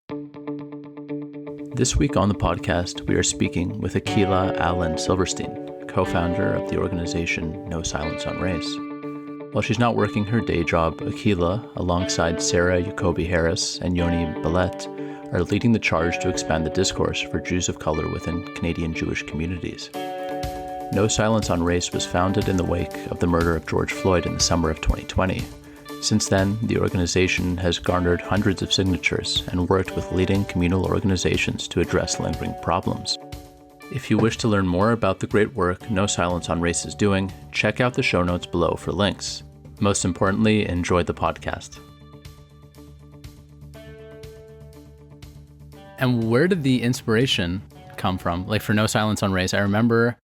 This week on the podcast, we are speaking with Akilah Allen-Silverstein, co-founder of the organization No Silence on Race. While she's not working her day job, Akilah, alongside Sara, Yacobi-Harris, and Yoni, Belete, are leading the charge to expand the discourse for Jews of color within Canadian Jewish communities. No Silence on Race was founded in the wake of the murder of George Floyd in the summer of 2020. Since then, the organization has garnered hundreds of signatures and worked with leading communal organizations to address lingering problems. If you wish to learn more about the great work No Silence on Race is doing, check out the show notes below for links. Most importantly, enjoy the podcast. And where did the inspiration come from? Like for No Silence on Race, I remember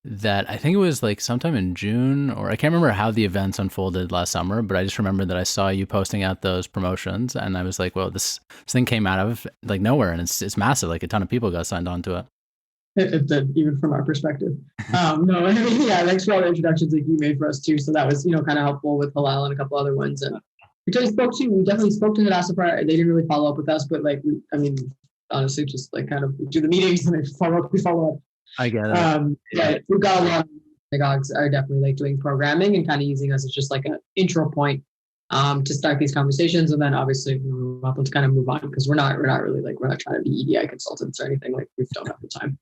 that I think it was like sometime in June, or I can't remember how the events unfolded last summer, but I just remember that I saw you posting out those promotions and I was like, well, this thing came out of like nowhere and it's massive. Like a ton of people got signed on to it. It did, even from our perspective. No, I mean, yeah, thanks for all the introductions that you made for us too. So that was, kind of helpful with Halal and a couple other ones. And we definitely spoke to Hadassah prior. They didn't really follow up with us, but honestly, just like kind of do the meetings and we follow up. I get it. Yeah, we've got a lot of synagogues are definitely like doing programming and kind of using us as just like an intro point to start these conversations, and then obviously we want them to kind of move on because we're not trying to be EDI consultants or anything, like we don't have the time.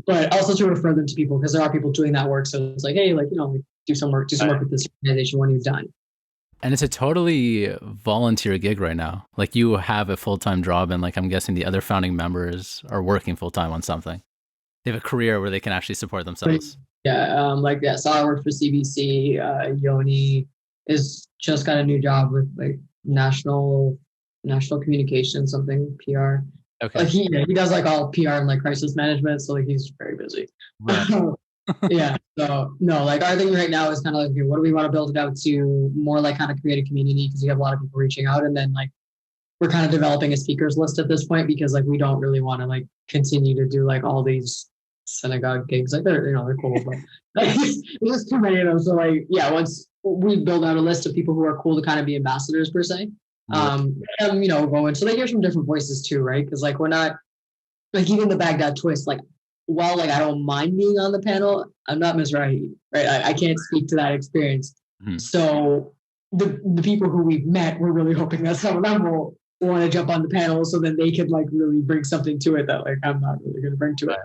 But also to refer them to people because there are people doing that work. So it's like, hey, do some work with this organization when you've done. And it's a totally volunteer gig right now. Like you have a full-time job, and like I'm guessing the other founding members are working full-time on something. They have a career where they can actually support themselves. Yeah, Sara worked for CBC. Yoni is just got a new job with like national communication, something PR. Okay. Like he does like all PR and like crisis management, so like he's very busy. Right. Yeah. So no, like our thing right now is kind of like, okay, what do we want to build it out to? More like kind of create a community because we have a lot of people reaching out, and then like we're kind of developing a speakers list at this point because like we don't really want to like continue to do like all these synagogue gigs. Like they're cool, but like, there's too many of them. So like, yeah, once we build out a list of people who are cool to kind of be ambassadors per se, go in. So they hear from different voices too, right? Because like we're not like even the Baghdad twist. Like while like I don't mind being on the panel, I'm not Mizrahi, right? I can't speak to that experience. Mm-hmm. So the people who we've met, we're really hoping that some of them will want to jump on the panel, so then they could like really bring something to it that like I'm not really going to bring to it.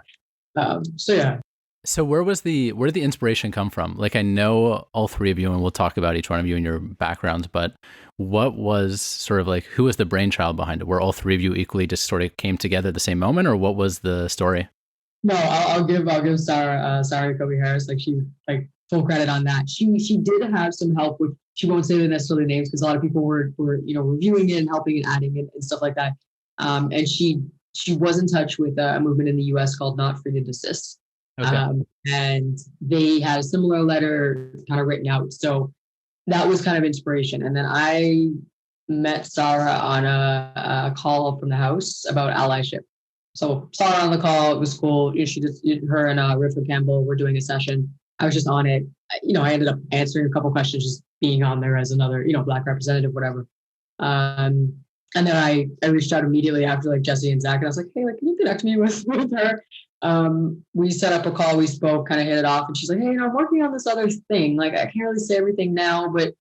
So where did the inspiration come from? Like I know all three of you, and we'll talk about each one of you and your backgrounds, but what was sort of like, who was the brainchild behind it? Were all three of you equally just sort of came together at the same moment, or what was the story? No, I'll give Sara Yacobi-Harris, like she like full credit on that. She did have some help with, she won't say the necessarily names because a lot of people were reviewing it and helping and adding it and stuff like that. And she was in touch with a movement in the US called Not Free to Desist. Okay. And they had a similar letter kind of written out. So that was kind of inspiration. And then I met Sara on a call from the house about allyship. So Sara on the call, it was cool. Her and Rifka Campbell were doing a session. I was just on it. I ended up answering a couple questions, just being on there as another, Black representative, whatever. And then I reached out immediately after like Jesse and Zach, and I was like, hey, like, can you connect me with her? We set up a call, we spoke, kind of hit it off, and she's like, hey, I'm working on this other thing. Like, I can't really say everything now, but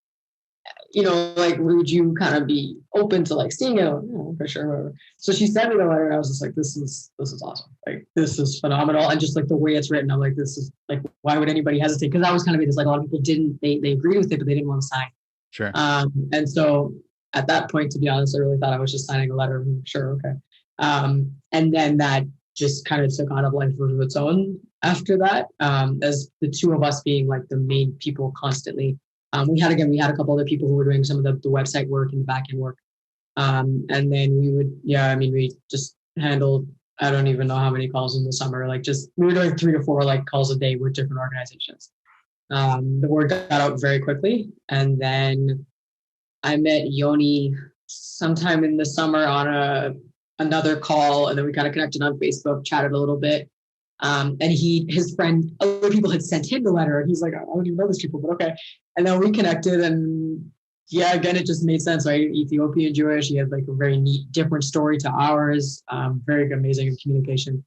like, would you kind of be open to like seeing it? For sure, whatever. So she sent me the letter, and I was just like, this is awesome. Like, this is phenomenal. And just like the way it's written, I'm like, this is like, why would anybody hesitate? Because that was kind of it. It's like a lot of people they agreed with it, but they didn't want to sign. Sure. And so at that point, to be honest, I really thought I was just signing a letter. Sure, okay. And then that just kind of took on a life of its own after that, as the two of us being like the main people constantly. We had a couple other people who were doing some of the website work and the back end work. And then we just handled, I don't even know how many calls in the summer, we were doing 3 to 4 like calls a day with different organizations. The word got out very quickly. And then I met Yoni sometime in the summer on another call, and then we kind of connected on Facebook, chatted a little bit. And his friend, other people had sent him the letter, and he's like, I don't even know these people, but okay. And then we connected, and yeah, again, it just made sense, right? Ethiopian Jewish. He had like a very neat, different story to ours. Very good, amazing communication.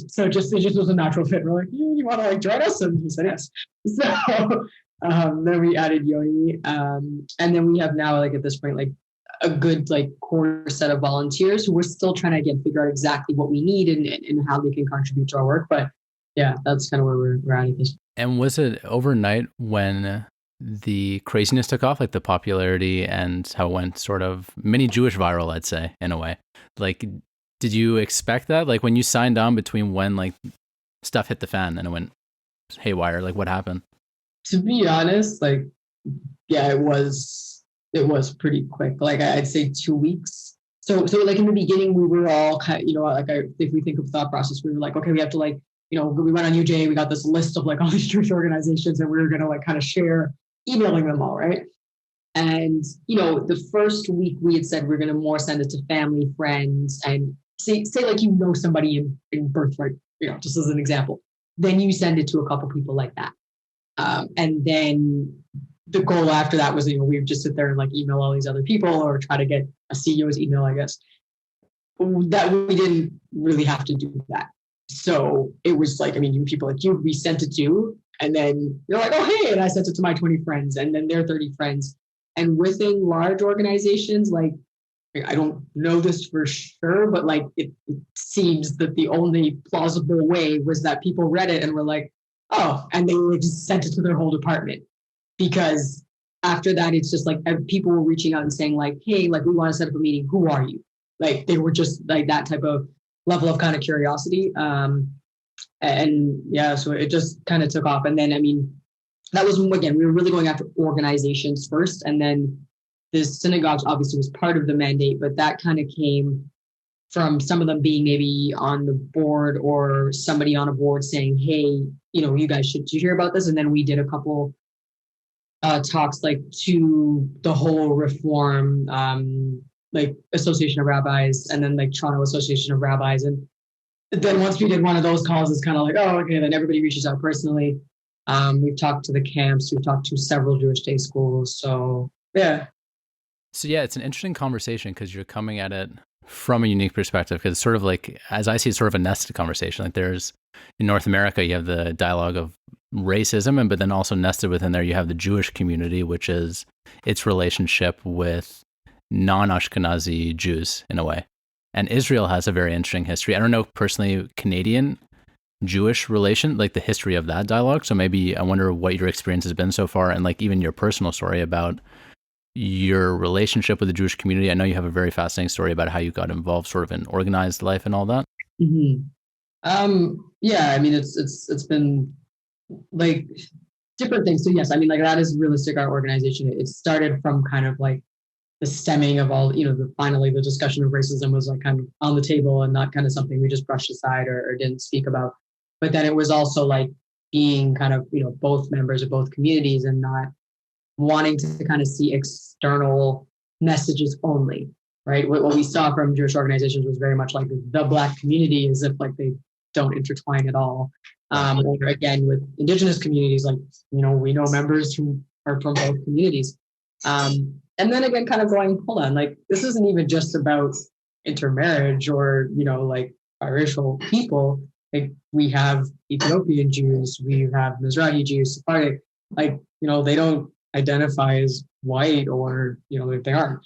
So it just was a natural fit. We're like, you want to like join us? And he said yes. So then we added Yoni, and then we have now like at this point like a good like core set of volunteers who we're still trying to again figure out exactly what we need and how they can contribute to our work. But yeah, that's kind of where we're at this. And was it overnight when the craziness took off, like the popularity and how it went sort of mini Jewish viral, I'd say, in a way? Like, did you expect that? Like when you signed on between when like stuff hit the fan and it went haywire, like what happened? To be honest, like, yeah, it was pretty quick. Like I'd say 2 weeks. So like in the beginning, we were all kind of, like if we think of thought process, we were like, okay, we have to like, we went on UJ, we got this list of like all these Jewish organizations and we were going to like kind of share emailing them all, right? And, the first week we had said we're going to more send it to family, friends, and say like, somebody in birthright, just as an example. Then you send it to a couple people like that. And then the goal after that was, we would just sit there and like email all these other people or try to get a CEO's email, I guess. That we didn't really have to do that. So it was like, people like you, we sent it to, and then you're like, oh, hey, and I sent it to my 20 friends and then their 30 friends. And within large organizations, like, I don't know this for sure, but like, it seems that the only plausible way was that people read it and were like, oh, and they just sent it to their whole department. Because after that, it's just like people were reaching out and saying like, hey, like we want to set up a meeting. Who are you? Like they were just like that type of level of kind of curiosity. And yeah, so it just kind of took off. And then, that was, again, we were really going after organizations first. And then the synagogues obviously was part of the mandate, but that kind of came from some of them being maybe on the board or somebody on a board saying, hey, you guys should hear about this. And then we did a couple talks like to the whole reform, like Association of Rabbis and then like Toronto Association of Rabbis. And then once we did one of those calls, it's kind of like, oh, okay, then everybody reaches out personally. We've talked to the camps, we've talked to several Jewish day schools. So yeah. So yeah, it's an interesting conversation because you're coming at it from a unique perspective, because it's sort of like, as I see it, sort of a nested conversation. Like there's, in North America, you have the dialogue of racism, but then also nested within there, you have the Jewish community, which is its relationship with non-Ashkenazi Jews in a way. And Israel has a very interesting history. I don't know personally Canadian Jewish relation, like the history of that dialogue. So maybe I wonder what your experience has been so far and like even your personal story about your relationship with the Jewish community. I know you have a very fascinating story about how you got involved sort of in organized life and all that. Mm-hmm. Yeah, it's been like different things. So yes, like that is realistic, our organization. It started from kind of like the stemming of all, finally the discussion of racism was like kind of on the table and not kind of something we just brushed aside or didn't speak about. But then it was also like being kind of, both members of both communities and not wanting to kind of see external messages only, right? What we saw from Jewish organizations was very much like the Black community, as if like they don't intertwine at all. Or again, with Indigenous communities, like, we know members who are from both communities. And then again, kind of going, hold on, like, this isn't even just about intermarriage or, like biracial people. Like we have Ethiopian Jews, we have Mizrahi Jews, Sephardic, like, they don't identify as white or, if they aren't.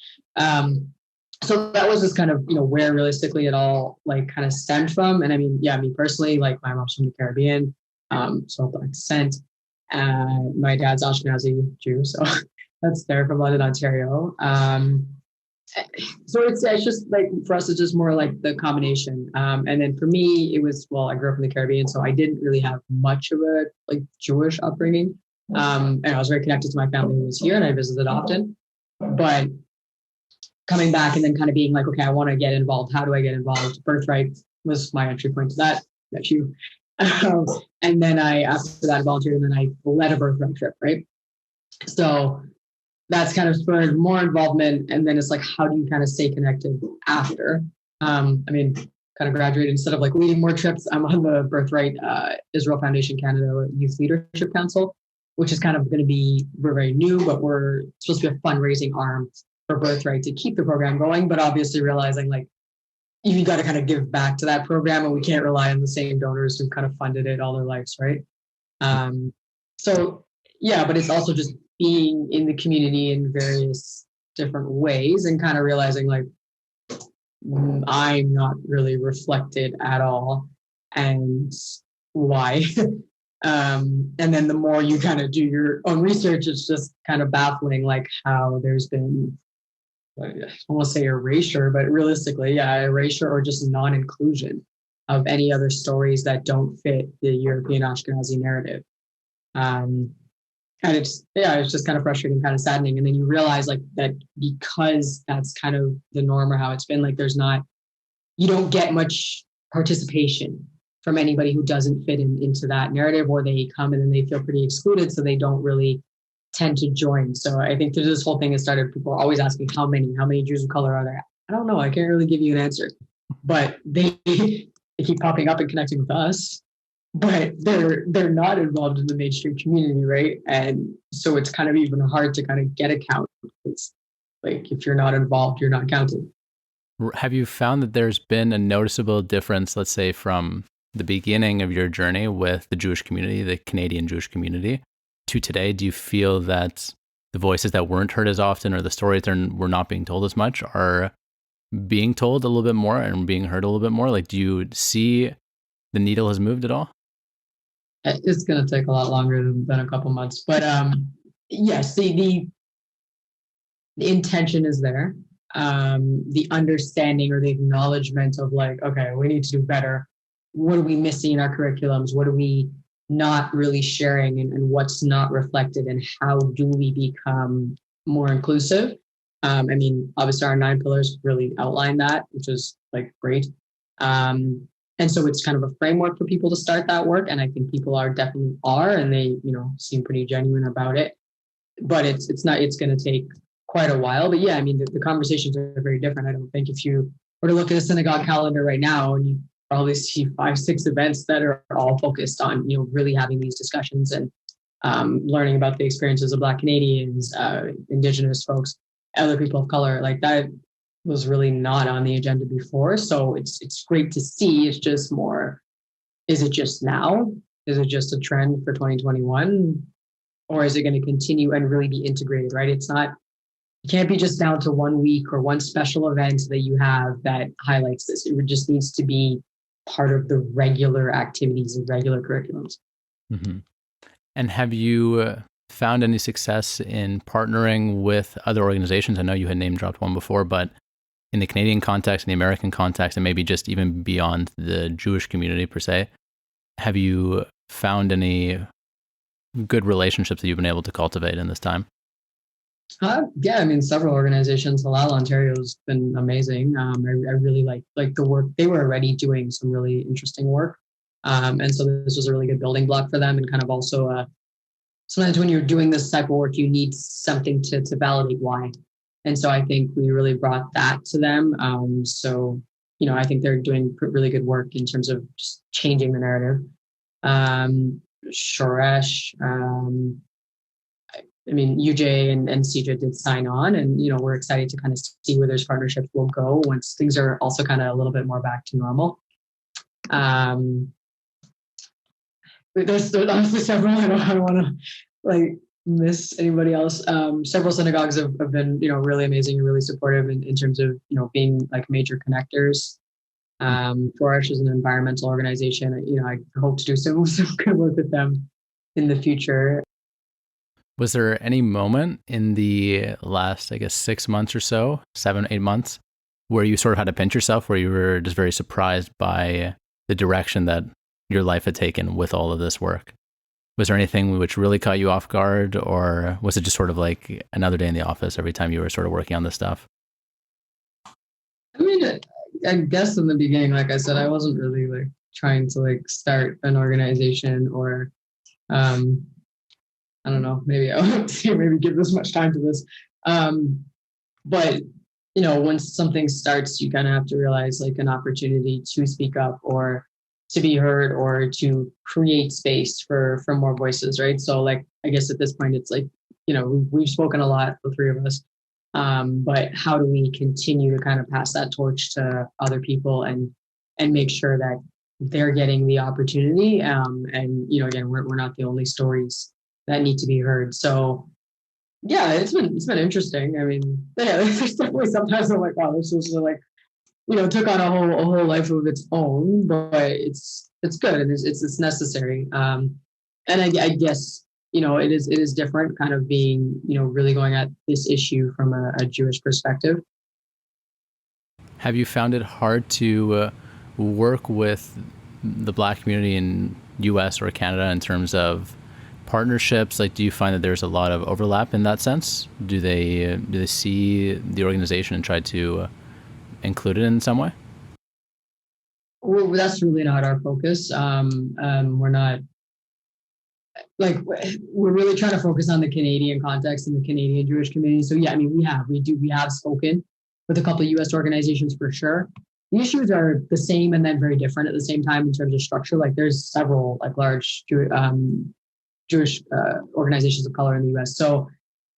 So that was just kind of, where realistically it all like kind of stemmed from. And me personally, like my mom's from the Caribbean, so by descent. My dad's Ashkenazi Jew, so that's there from London, Ontario. So it's just like, for us, it's just more like the combination. And then for me, it was, I grew up in the Caribbean, so I didn't really have much of a like Jewish upbringing. And I was very connected to my family who was here and I visited often, but coming back and then kind of being like, okay, I want to get involved. How do I get involved? Birthright was my entry point to that. That's you. And then after that, I volunteered and then I led a birthright trip, right? So that's kind of spurred more involvement. And then it's like, how do you kind of stay connected after? Kind of graduated, instead of like leading more trips, I'm on the Birthright Israel Foundation Canada Youth Leadership Council, which is kind of going to be, we're very new, but we're supposed to be a fundraising arm for Birthright to keep the program going. But obviously realizing like, you got to kind of give back to that program, and we can't rely on the same donors who kind of funded it all their lives, right? So yeah, but it's also just being in the community in various different ways and kind of realizing like, I'm not really reflected at all, and why? And then the more you kind of do your own research, it's just kind of baffling, like how there's been, I don't want to say erasure, but realistically, yeah, erasure or just non-inclusion of any other stories that don't fit the European Ashkenazi narrative. And it's just kind of frustrating, kind of saddening. And then you realize like that because that's kind of the norm or how it's been, like you don't get much participation from anybody who doesn't fit into that narrative, or they come and then they feel pretty excluded, so they don't really tend to join. So I think this whole thing has started, people are always asking how many Jews of color are there? I don't know. I can't really give you an answer, but they keep popping up and connecting with us, but they're not involved in the mainstream community, right? And so it's kind of even hard to kind of get a count. It's like, if you're not involved, you're not counted. Have you found that there's been a noticeable difference, let's say, from the beginning of your journey with the Jewish community, the Canadian Jewish community, to today? Do you feel that the voices that weren't heard as often, or the stories that were not being told as much, are being told a little bit more and being heard a little bit more? Like, do you see the needle has moved at all? It's going to take a lot longer than a couple months, but yes, the intention is there. The understanding or the acknowledgement of like, okay, we need to do better. What are we missing in our curriculums? What are we not really sharing, and what's not reflected, and how do we become more inclusive? I mean, obviously our 9 pillars really outline that, which is like great. And so it's kind of a framework for people to start that work. And I think people definitely are, and they, seem pretty genuine about it, but it's going to take quite a while. But yeah, I mean, the conversations are very different. I don't think if you were to look at a synagogue calendar right now, and you probably see 5-6 events that are all focused on, really having these discussions and learning about the experiences of Black Canadians, Indigenous folks, other people of color, like that was really not on the agenda before. So it's great to see. It's just more, is it just now? Is it just a trend for 2021? Or is it going to continue and really be integrated, right? It can't be just down to 1 week or one special event that you have that highlights this. It just needs to be part of the regular activities and regular curriculums. Mm-hmm. And have you found any success in partnering with other organizations? I know you had name dropped one before, but in the Canadian context, in the American context, and maybe just even beyond the Jewish community per se, have you found any good relationships that you've been able to cultivate in this time? Yeah, I mean, several organizations. Halal Ontario has been amazing. I really like the work. They were already doing some really interesting work. And so this was a really good building block for them, and kind of also sometimes when you're doing this type of work, you need something to validate why. And so I think we really brought that to them. So, I think they're doing really good work in terms of just changing the narrative. Shoresh, I mean, UJ and CJ did sign on, and, we're excited to kind of see where those partnerships will go once things are also kind of a little bit more back to normal. There's honestly several. I don't want to miss anybody else. Several synagogues have been, really amazing and really supportive in terms of, being like major connectors. Flourish is an environmental organization. I hope to do some good work with them in the future. Was there any moment in the last, 6 months or so, 7, 8 months, where you sort of had to pinch yourself, where you were just very surprised by the direction that your life had taken with all of this work? Was there anything which really caught you off guard, or was it just sort of like another day in the office every time you were sort of working on this stuff? I mean, I guess in the beginning, like I said, I wasn't really trying to start an organization or, I don't know, maybe I won't say maybe give this much time to this. But, once something starts, you kind of have to realize an opportunity to speak up or to be heard or to create space for more voices, right? So like, I guess at this point, it's like, we've spoken a lot, the three of us, but how do we continue to kind of pass that torch to other people and make sure that they're getting the opportunity? And again, we're not the only stories that need to be heard. So yeah, it's been interesting. I mean, yeah, there's definitely sometimes I'm like, wow, this is like, took on a whole life of its own, but it's good and it's necessary. And I guess it is different, kind of being really going at this issue from a Jewish perspective. Have you found it hard to work with the Black community in U.S. or Canada in terms of partnerships? Like, do you find that there's a lot of overlap in that sense? Do they see the organization and try to include it in some way? Well, that's really not our focus. We're not like, we're really trying to focus on the Canadian context and the Canadian Jewish community. So yeah, I mean, we have spoken with a couple of U.S. organizations for sure. The issues are the same and then very different at the same time in terms of structure. Like there's several like large Jewish organizations of color in the U.S. So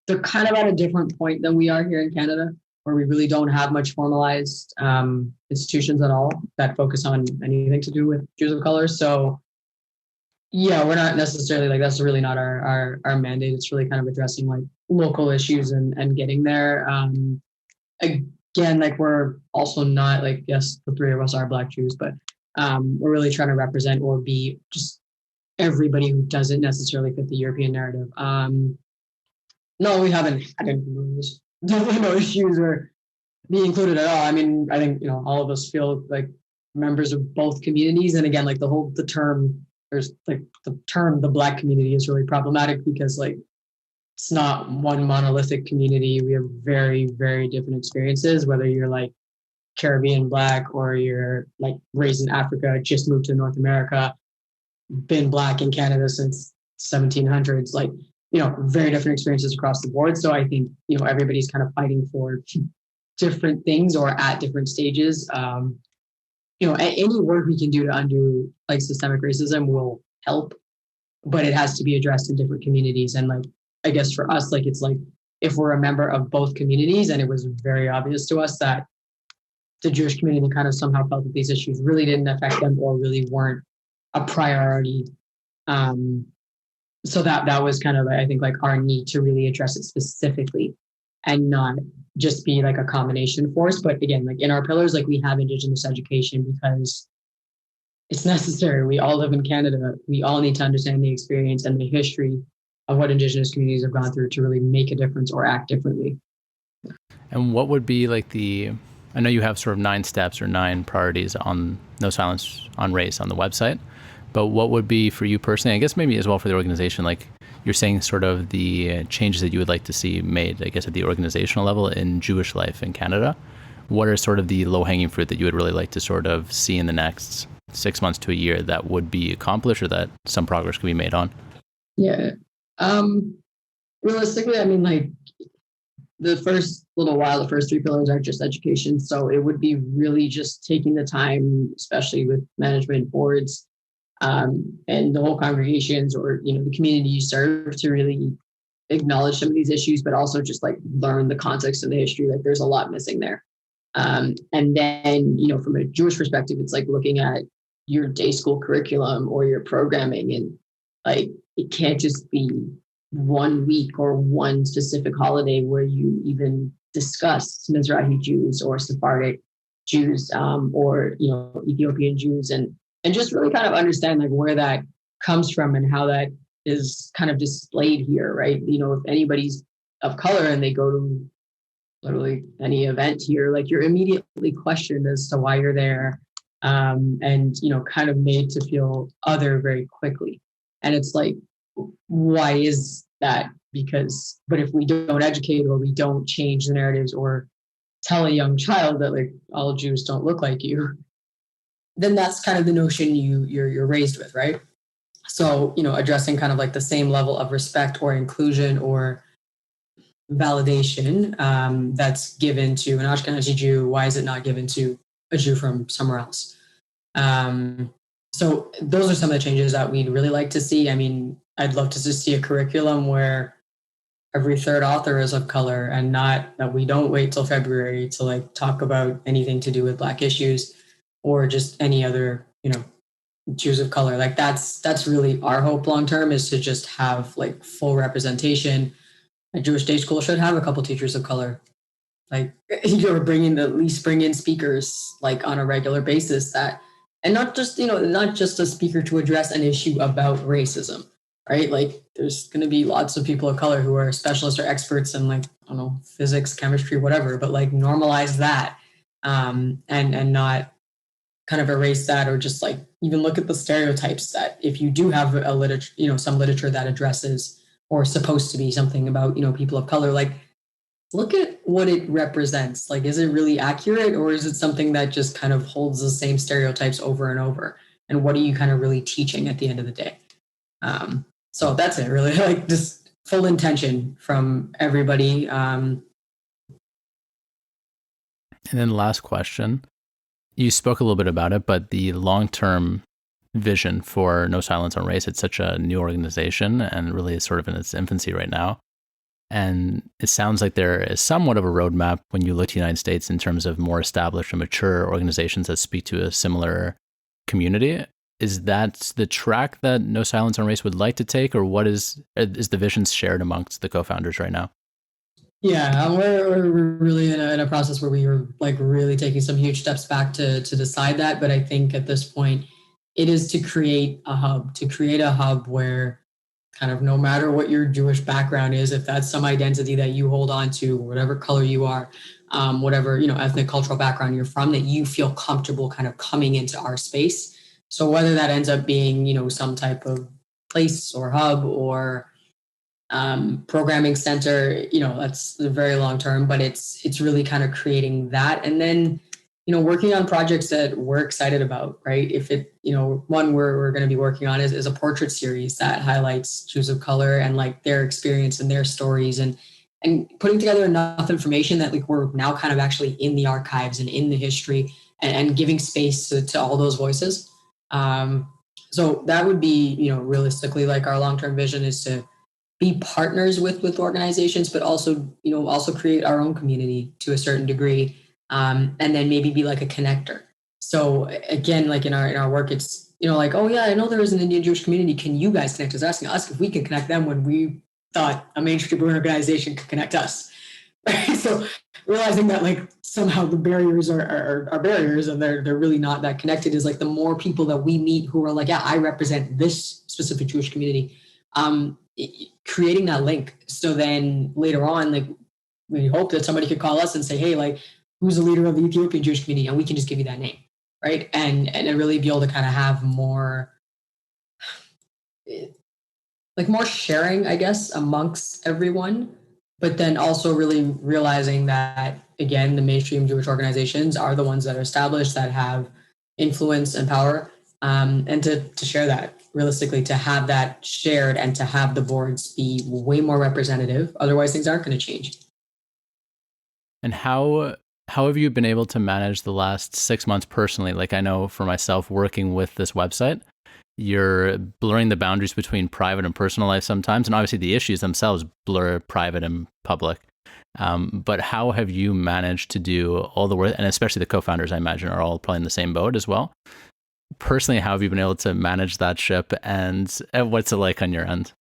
they're kind of at a different point than we are here in Canada, where we really don't have much formalized institutions at all that focus on anything to do with Jews of color. So yeah, we're not necessarily like, that's really not our mandate. It's really kind of addressing like local issues and getting there. Again, like we're also not like, yes, the three of us are Black Jews, but we're really trying to represent or be just everybody who doesn't necessarily fit the European narrative. No, we haven't had any no issues or be included at all. I mean, I think, all of us feel like members of both communities. And again, like the term the Black community is really problematic because like, it's not one monolithic community. We have very, very different experiences, whether you're like Caribbean Black or you're like raised in Africa, just moved to North America, been Black in Canada since 1700s, like, very different experiences across the board. So I think, everybody's kind of fighting for different things or at different stages. Any work we can do to undo like systemic racism will help, but it has to be addressed in different communities. And like, I guess for us, like, it's like, if we're a member of both communities and it was very obvious to us that the Jewish community kind of somehow felt that these issues really didn't affect them or really weren't a priority. So that was kind of, I think, like our need to really address it specifically and not just be like a combination force. But again, like in our pillars, like we have Indigenous education because it's necessary. We all live in Canada. We all need to understand the experience and the history of what Indigenous communities have gone through to really make a difference or act differently. And what would be like I know you have sort of 9 steps or 9 priorities on No Silence on Race on the website, but what would be for you personally, I guess maybe as well for the organization, like you're saying sort of the changes that you would like to see made, I guess, at the organizational level in Jewish life in Canada. What are sort of the low-hanging fruit that you would really like to sort of see in the next 6 months to a year that would be accomplished or that some progress could be made on? Yeah. Realistically, I mean, like the first little while, the first 3 pillars are just education. So it would be really just taking the time, especially with management boards, and the whole congregations or, the community you serve, to really acknowledge some of these issues, but also just like learn the context of the history. Like there's a lot missing there. And then, from a Jewish perspective, it's like looking at your day school curriculum or your programming, and like, it can't just be 1 week or one specific holiday where you even discuss Mizrahi Jews or Sephardic Jews, or, Ethiopian Jews, and just really kind of understand like where that comes from and how that is kind of displayed here, right? If anybody's of color and they go to literally any event here, like you're immediately questioned as to why you're there, and, kind of made to feel other very quickly. And it's like, why is that? But if we don't educate or we don't change the narratives or tell a young child that like all Jews don't look like you, then that's kind of the notion you're raised with, right? So, addressing kind of like the same level of respect or inclusion or validation that's given to an Ashkenazi Jew, why is it not given to a Jew from somewhere else? So those are some of the changes that we'd really like to see. I mean, I'd love to just see a curriculum where every third author is of color, and not that we don't wait till February to like talk about anything to do with Black issues or just any other, Jews of color. Like that's really our hope long term, is to just have like full representation. A Jewish day school should have a couple teachers of color. Like you're at least bring in speakers like on a regular basis, that, and not just, not just a speaker to address an issue about racism, right? Like there's going to be lots of people of color who are specialists or experts in, like, I don't know, physics, chemistry, whatever, but like normalize that, and not kind of erase that, or just like even look at the stereotypes that if you do have a literature, some literature that addresses or supposed to be something about, people of color, like look at what it represents. Like, is it really accurate, or is it something that just kind of holds the same stereotypes over and over? And what are you kind of really teaching at the end of the day? So that's it, really. Like just full intention from everybody. And then last question. You spoke a little bit about it, but the long-term vision for No Silence on Race, it's such a new organization and really is sort of in its infancy right now. And it sounds like there is somewhat of a roadmap when you look to the United States in terms of more established and mature organizations that speak to a similar community. Is that the track that No Silence on Race would like to take, or what is the vision shared amongst the co-founders right now? Yeah, we're really in a process where we are like really taking some huge steps back to decide that. But I think at this point, it is to create a hub where kind of no matter what your Jewish background is, if that's some identity that you hold on to, whatever color you are, whatever, ethnic, cultural background you're from, that you feel comfortable kind of coming into our space. So whether that ends up being, some type of place or hub or programming center, that's the very long term, but it's really kind of creating that. And then, working on projects that we're excited about, right? If it, one we're going to be working on is a portrait series that highlights Jews of color and like their experience and their stories, and putting together enough information that like we're now kind of actually in the archives and in the history, and giving space to all those voices. So that would be, realistically, like our long-term vision is to be partners with organizations, but also, also create our own community to a certain degree. And then maybe be like a connector. So again, like in our work, it's, like, oh yeah, I know there is an Indian Jewish community. Can you guys connect us? Asking us if we can connect them when we thought a mainstream organization could connect us. Right? So realizing that like somehow the barriers are barriers, and they're really not that connected, is like the more people that we meet who are like, yeah, I represent this specific Jewish community, creating that link. So then later on, like we hope that somebody could call us and say, hey, like, who's the leader of the Ethiopian Jewish community? And we can just give you that name, right? And really be able to kind of have more, like more sharing, I guess, amongst everyone, but then also really realizing that, again, the mainstream Jewish organizations are the ones that are established, that have influence and power, and to share that realistically, to have that shared and to have the boards be way more representative. Otherwise, things aren't going to change. And how have you been able to manage the last 6 months personally? Like, I know for myself, working with this website, you're blurring the boundaries between private and personal life sometimes. And obviously the issues themselves blur private and public. But how have you managed to do all the work? And especially the co-founders, I imagine, are all probably in the same boat as well. Personally, how have you been able to manage that ship, and what's it like on your end?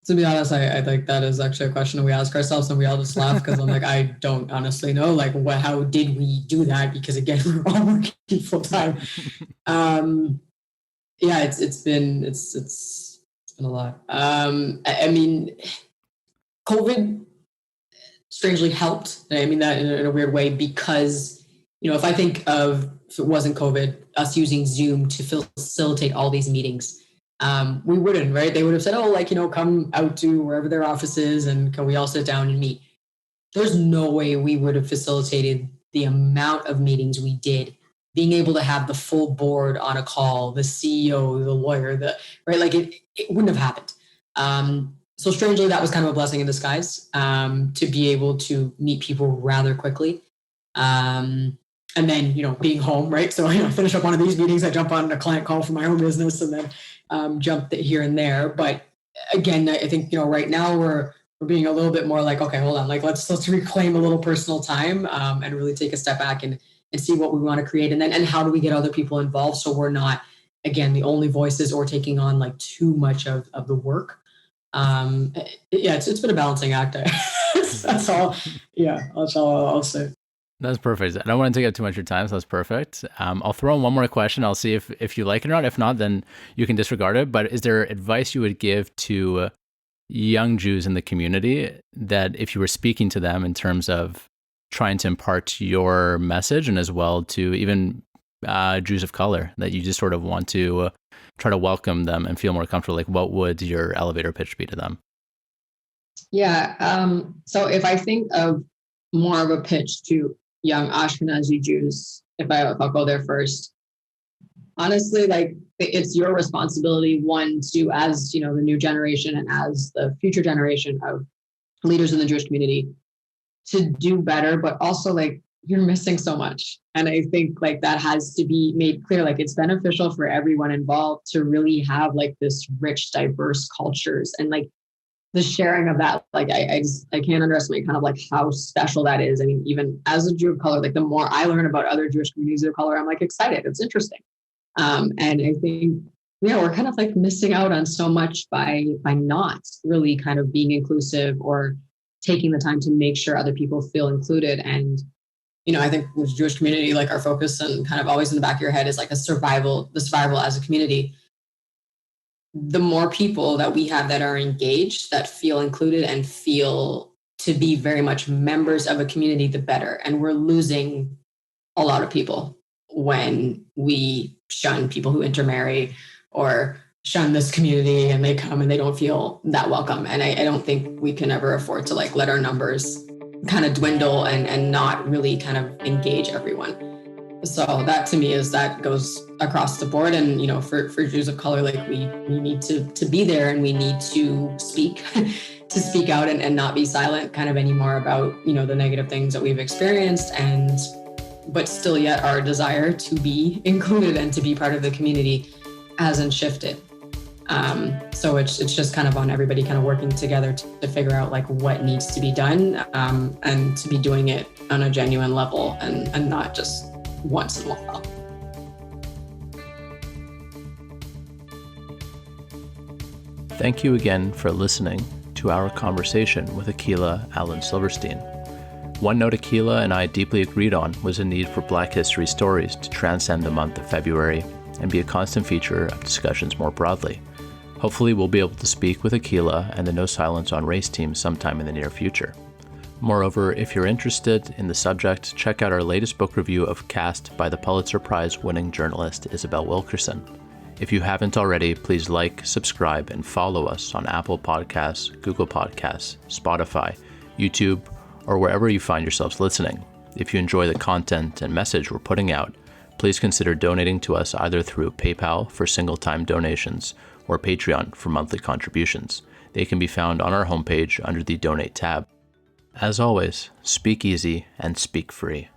To be honest, I think that is actually a question we ask ourselves, and we all just laugh because I'm like, I don't honestly know, like, how did we do that? Because again, we're all working full time. Yeah, it's been a lot. I mean, COVID strangely helped. I mean that in a weird way, because if I think of, if it wasn't COVID, us using Zoom to facilitate all these meetings, we wouldn't, right? They would have said, oh, like, come out to wherever their office is and can we all sit down and meet? There's no way we would have facilitated the amount of meetings we did, being able to have the full board on a call, the CEO, the lawyer, right? Like it wouldn't have happened. So strangely, that was kind of a blessing in disguise, to be able to meet people rather quickly. and then, being home, right? So, I finish up one of these meetings, I jump on a client call for my own business, and then jump here and there. But again, I think, right now we're being a little bit more like, okay, hold on, like let's reclaim a little personal time, and really take a step back and see what we want to create. And how do we get other people involved so we're not, again, the only voices or taking on like too much of the work. It's been a balancing act. That's all. Yeah, that's all I'll say. That's perfect. I don't want to take up too much of your time, so that's perfect. I'll throw in one more question. I'll see if you like it or not. If not, then you can disregard it. But is there advice you would give to young Jews in the community that if you were speaking to them in terms of trying to impart your message, and as well to even Jews of color, that you just sort of want to try to welcome them and feel more comfortable? Like, what would your elevator pitch be to them? Yeah. So if I think of more of a pitch to young Ashkenazi Jews, if I'll go there first, honestly, like, it's your responsibility, one, to, as the new generation and as the future generation of leaders in the Jewish community, to do better, but also, like, you're missing so much. And I think, like, that has to be made clear. Like, it's beneficial for everyone involved to really have like this rich, diverse cultures, and like the sharing of that. Like, I can't underestimate kind of like how special that is. I mean, even as a Jew of color, like, the more I learn about other Jewish communities of color, I'm like excited. It's interesting. And I think, we're kind of like missing out on so much by not really kind of being inclusive or taking the time to make sure other people feel included. And, I think with the Jewish community, like, our focus and kind of always in the back of your head is like the survival as a community. The more people that we have that are engaged, that feel included and feel to be very much members of a community, the better. And we're losing a lot of people when we shun people who intermarry or shun this community, and they come and they don't feel that welcome. And I don't think we can ever afford to like let our numbers kind of dwindle and not really kind of engage everyone. So that to me that goes across the board. And, for Jews of color, like, we need to be there, and we need to speak, to speak out and not be silent kind of anymore about, the negative things that we've experienced, but still yet our desire to be included and to be part of the community hasn't shifted. So it's just kind of on everybody kind of working together to figure out like what needs to be done, and to be doing it on a genuine level and not just once in a while. Thank you again for listening to our conversation with Akilah Allen-Silverstein. One note Akilah and I deeply agreed on was a need for Black history stories to transcend the month of February and be a constant feature of discussions more broadly. Hopefully we'll be able to speak with Akilah and the No Silence on Race team sometime in the near future. Moreover, if you're interested in the subject, check out our latest book review of Caste by the Pulitzer Prize-winning journalist Isabel Wilkerson. If you haven't already, please like, subscribe, and follow us on Apple Podcasts, Google Podcasts, Spotify, YouTube, or wherever you find yourselves listening. If you enjoy the content and message we're putting out, please consider donating to us either through PayPal for single-time donations or Patreon for monthly contributions. They can be found on our homepage under the Donate tab. As always, speak easy and speak free.